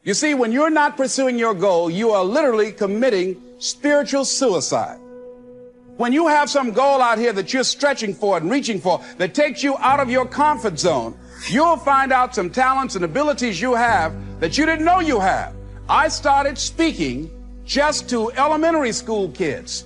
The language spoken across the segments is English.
You see, when you're not pursuing your goal, you are literally committing spiritual suicide. When you have some goal out here that you're stretching for and reaching for that takes you out of your comfort zone, you'll find out some talents and abilities you have that you didn't know you have. I started speaking just to elementary school kids.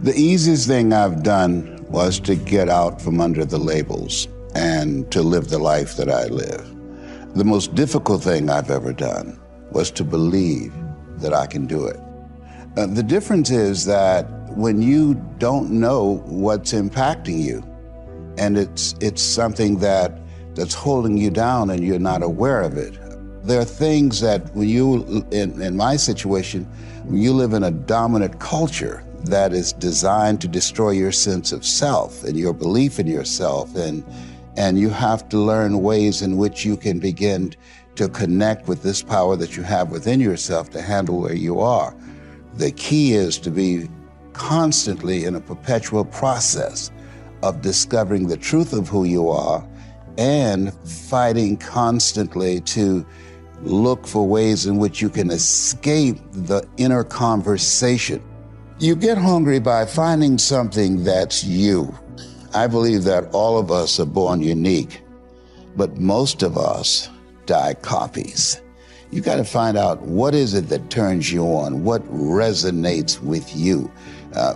The easiest thing I've done was to get out from under the labels and to live the life that I live. The most difficult thing I've ever done was to believe that I can do it. The difference is that when you don't know what's impacting you, and it's something that's holding you down and you're not aware of it. There are things that when you, in my situation, when you live in a dominant culture that is designed to destroy your sense of self and your belief in yourself, and you have to learn ways in which you can begin to connect with this power that you have within yourself to handle where you are. The key is to be constantly in a perpetual process of discovering the truth of who you are and fighting constantly to look for ways in which you can escape the inner conversation. You get hungry by finding something that's you. I believe that all of us are born unique, but most of us die copies. You got to find out what is it that turns you on, what resonates with you.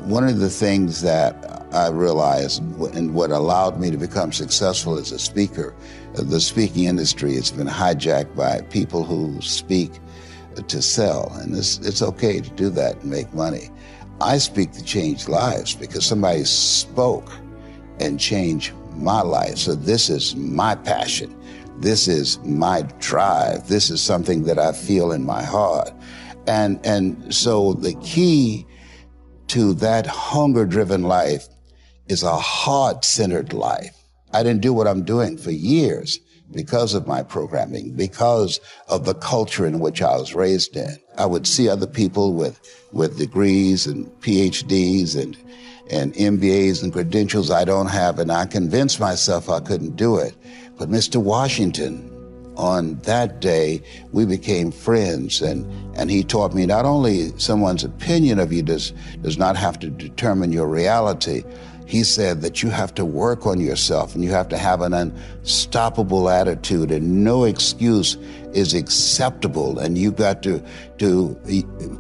One of the things that I realized and what allowed me to become successful as a speaker, the speaking industry has been hijacked by people who speak to sell, and it's okay to do that and make money. I speak to change lives because somebody spoke and changed my life. So this is my passion. This is my drive. This is something that I feel in my heart. And so the key to that hunger-driven life is a heart-centered life. I didn't do what I'm doing for years because of my programming, because of the culture in which I was raised in. I would see other people with degrees and PhDs and MBAs and credentials I don't have, and I convinced myself I couldn't do it. But Mr. Washington, on that day, we became friends, and he taught me not only someone's opinion of you does not have to determine your reality. He said that you have to work on yourself and you have to have an unstoppable attitude, and no excuse is acceptable, and you got to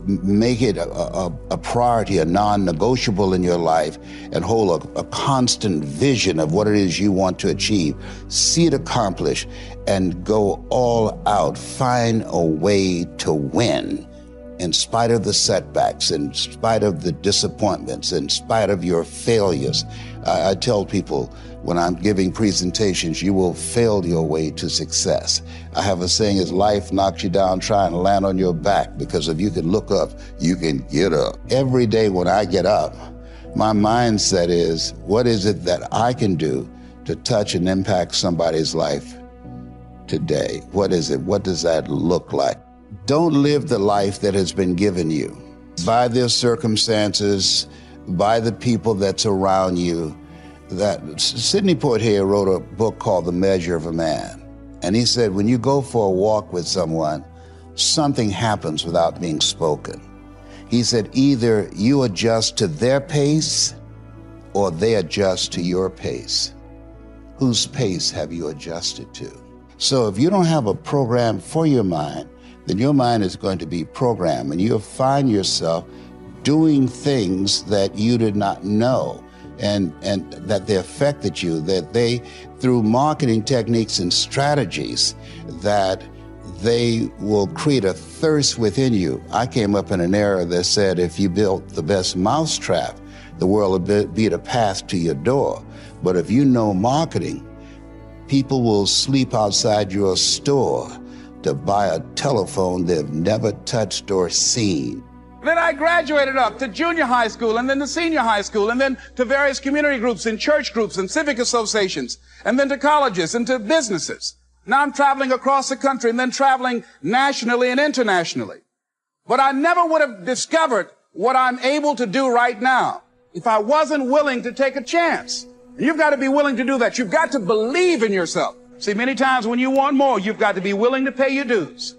make it a priority, a non-negotiable in your life, and hold a constant vision of what it is you want to achieve. See it accomplished and go all out. Find a way to win. In spite of the setbacks, in spite of the disappointments, in spite of your failures. I tell people when I'm giving presentations, you will fail your way to success. I have a saying, as life knocks you down, try and land on your back, because if you can look up, you can get up. Every day when I get up, my mindset is, what is it that I can do to touch and impact somebody's life today? What is it? What does that look like? Don't live the life that has been given you by their circumstances, by the people that's around you. That Sidney Poitier wrote a book called The Measure of a Man. And he said, when you go for a walk with someone, something happens without being spoken. He said, either you adjust to their pace or they adjust to your pace. Whose pace have you adjusted to? So if you don't have a program for your mind, then your mind is going to be programmed, and you'll find yourself doing things that you did not know, and that they affected you, that they, through marketing techniques and strategies, that they will create a thirst within you. I came up in an era that said if you built the best mousetrap, the world would be the path to your door. But if you know marketing, people will sleep outside your store to buy a telephone they've never touched or seen. Then I graduated up to junior high school, and then to senior high school, and then to various community groups and church groups and civic associations, and then to colleges and to businesses. Now I'm traveling across the country and then traveling nationally and internationally. But I never would have discovered what I'm able to do right now if I wasn't willing to take a chance. And you've got to be willing to do that. You've got to believe in yourself. See, many times when you want more, you've got to be willing to pay your dues.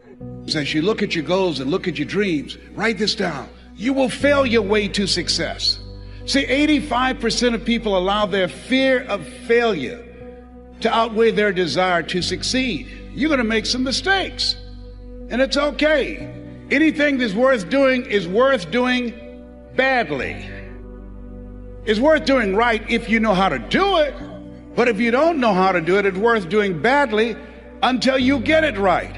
As you look at your goals and look at your dreams, write this down. You will fail your way to success. See, 85% of people allow their fear of failure to outweigh their desire to succeed. You're going to make some mistakes, and it's okay. Anything that's worth doing is worth doing badly. It's worth doing right if you know how to do it, but if you don't know how to do it, it's worth doing badly until you get it right.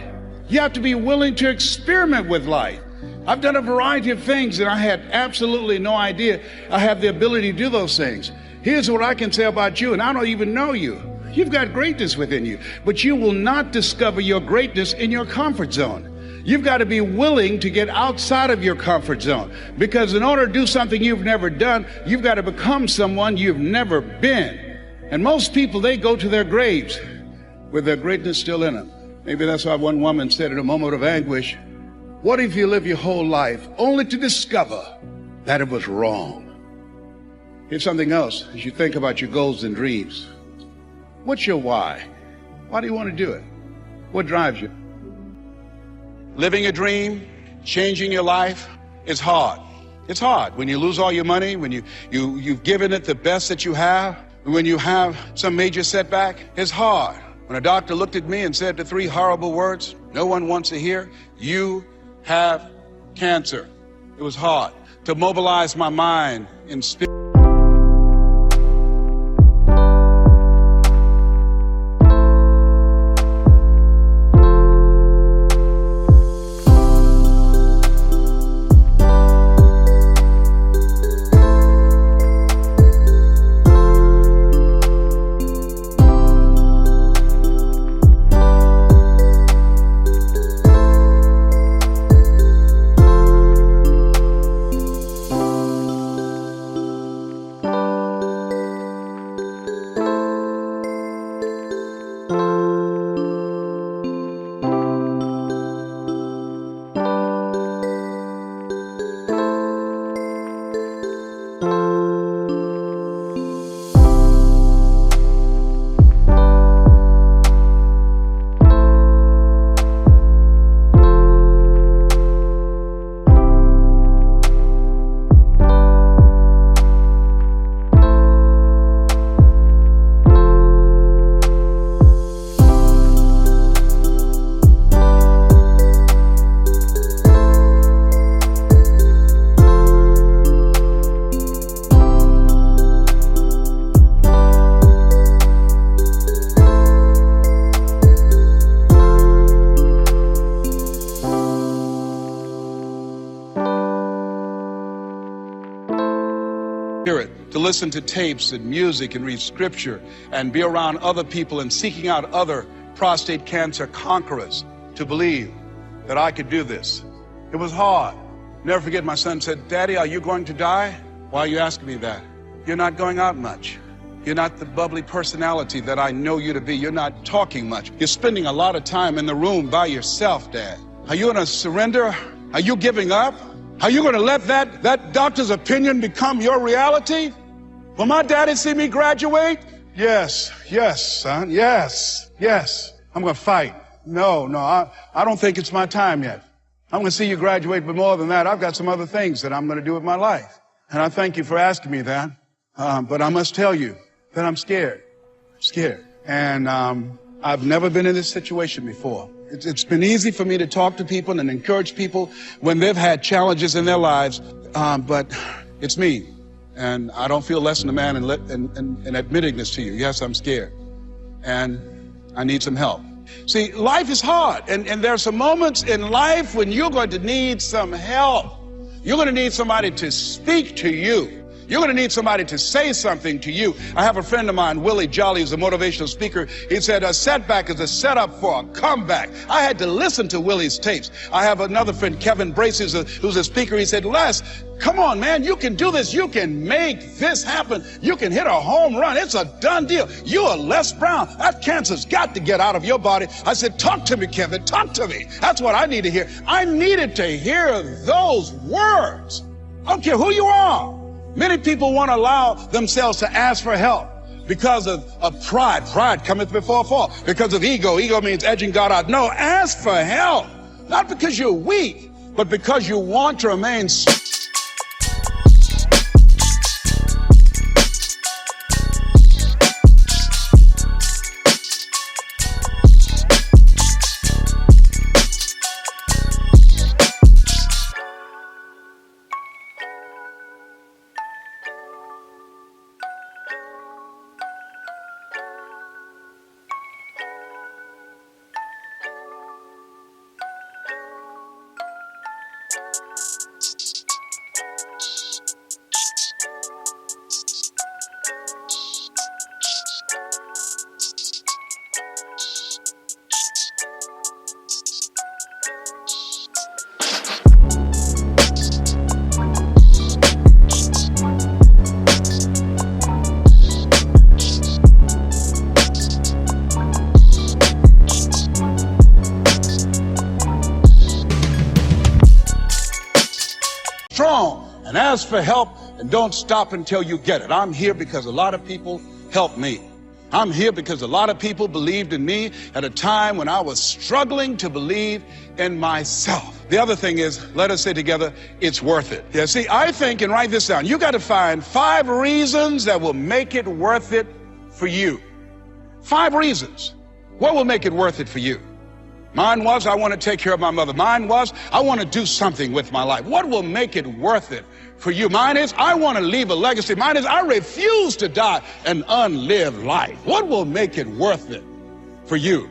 You have to be willing to experiment with life. I've done a variety of things and I had absolutely no idea I have the ability to do those things. Here's what I can say about you, and I don't even know you. You've got greatness within you, but you will not discover your greatness in your comfort zone. You've got to be willing to get outside of your comfort zone, because in order to do something you've never done, you've got to become someone you've never been. And most people, they go to their graves with their greatness still in them. Maybe that's why one woman said in a moment of anguish, what if you live your whole life only to discover that it was wrong? Here's something else as you think about your goals and dreams. What's your why? Why do you want to do it? What drives you? Living a dream, changing your life is hard. It's hard when you lose all your money, when you've given it the best that you have, when you have some major setback. It's hard. When a doctor looked at me and said the 3 horrible words no one wants to hear, you have cancer. It was hard to mobilize my mind and spirit. To listen to tapes and music and read scripture and be around other people and seeking out other prostate cancer conquerors to believe that I could do this. It was hard. Never forget, my son said, Daddy, are you going to die? Why are you asking me that? You're not going out much. You're not the bubbly personality that I know you to be. You're not talking much. You're spending a lot of time in the room by yourself, Dad. Are you going to surrender? Are you giving up? Are you going to let that doctor's opinion become your reality? Will my daddy see me graduate? Yes, son, yes. I'm going to fight. No, I don't think it's my time yet. I'm going to see you graduate, but more than that, I've got some other things that I'm going to do with my life. And I thank you for asking me that. But I must tell you that I'm scared. And I've never been in this situation before. It's been easy for me to talk to people and encourage people when they've had challenges in their lives, but it's me. And I don't feel less than a man in admitting this to you. Yes, I'm scared. And I need some help. See, life is hard. And there are some moments in life when you're going to need some help. You're going to need somebody to speak to you. You're going to need somebody to say something to you. I have a friend of mine, Willie Jolly, who's a motivational speaker. He said a setback is a setup for a comeback. I had to listen to Willie's tapes. I have another friend, Kevin Brace, who's a speaker. He said, Les, come on, man, you can do this. You can make this happen. You can hit a home run. It's a done deal. You are Les Brown. That cancer's got to get out of your body. I said, talk to me, Kevin. Talk to me. That's what I need to hear. I needed to hear those words. I don't care who you are. Many people won't allow themselves to ask for help because of pride. Pride cometh before a fall. Because of ego. Ego means edging God out. No, ask for help. Not because you're weak, but because you want to remain strong and ask for help, and don't stop until you get it. I'm here because a lot of people helped me. I'm here because a lot of people believed in me at a time when I was struggling to believe in myself. The other thing is, let us say together, it's worth it. Yeah, see, I think, and write this down, you got to find 5 reasons that will make it worth it for you. 5 reasons. What will make it worth it for you? Mine was, I want to take care of my mother. Mine was, I want to do something with my life. What will make it worth it for you? Mine is, I want to leave a legacy. Mine is, I refuse to die an unlived life. What will make it worth it for you?